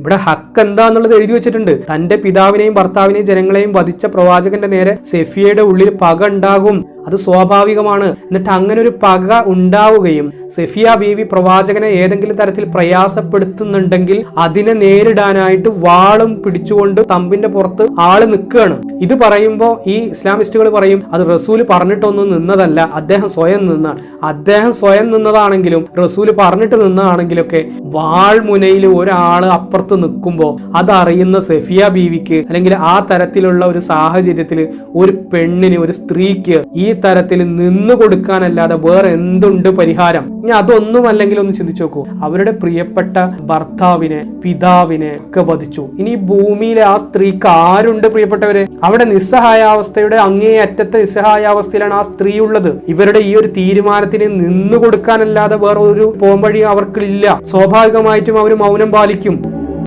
ഇവിടെ ഹക്ക് എന്താന്നുള്ളത് എഴുതി വെച്ചിട്ടുണ്ട്. തന്റെ പിതാവിനെയും ഭർത്താവിനെയും ജനങ്ങളെയും വധിച്ച പ്രവാചകന്റെ നേരെ സെഫിയയുടെ ഉള്ളിൽ പക ഉണ്ടാകും, അത് സ്വാഭാവികമാണ്. എന്നിട്ട് അങ്ങനെ ഒരു പക ഉണ്ടാവുകയും സെഫിയ ബീവി പ്രവാചകനെ ഏതെങ്കിലും തരത്തിൽ പ്രയാസപ്പെടുത്തുന്നുണ്ടെങ്കിൽ അതിനെ നേരിടാനായിട്ട് വാളും പിടിച്ചുകൊണ്ട് തമ്പിന്റെ പുറത്ത് ആള് നിൽക്കുകയാണ്. ഇത് പറയുമ്പോൾ ഈ ഇസ്ലാമിസ്റ്റുകൾ പറയും അത് റസൂല് പറഞ്ഞിട്ടൊന്നും നിന്നതല്ല, അദ്ദേഹം സ്വയം നിന്നാണ്. അദ്ദേഹം സ്വയം നിന്നതാണെങ്കിലും റസൂല് പറഞ്ഞിട്ട് നിന്നതാണെങ്കിലൊക്കെ വാൾ മുനയിൽ ഒരാള് അപ്പുറത്ത് നിൽക്കുമ്പോൾ അതറിയുന്ന സെഫിയ ബീവിക്ക് അല്ലെങ്കിൽ ആ തരത്തിലുള്ള ഒരു സാഹചര്യത്തിൽ ഒരു പെണ്ണിന്, ഒരു സ്ത്രീക്ക് ഈ തരത്തിൽ നിന്നു കൊടുക്കാനല്ലാതെ വേറെ എന്തുണ്ട് പരിഹാരം? ഇനി അതൊന്നും അല്ലെങ്കിൽ ഒന്ന് ചിന്തിച്ചു നോക്കൂ. അവരുടെ പ്രിയപ്പെട്ട ഭർത്താവിനെ, പിതാവിനെ ഒക്കെ വധിച്ചു. ഇനി ഭൂമിയിലെ ആ സ്ത്രീക്ക് ആരുണ്ട് പ്രിയപ്പെട്ടവരെ? അവിടെ നിസ്സഹായാവസ്ഥയുടെ അങ്ങേയറ്റത്തെ നിസ്സഹായാവസ്ഥയിലാണ് ആ സ്ത്രീ ഉള്ളത്. ഇവരുടെ ഈ ഒരു തീരുമാനത്തിന് നിന്നു കൊടുക്കാനല്ലാതെ വേറെ ഒരു പോംവഴി അവർക്കില്ല. സ്വാഭാവികമായിട്ടും അവർ മൗനം പാലിക്കും.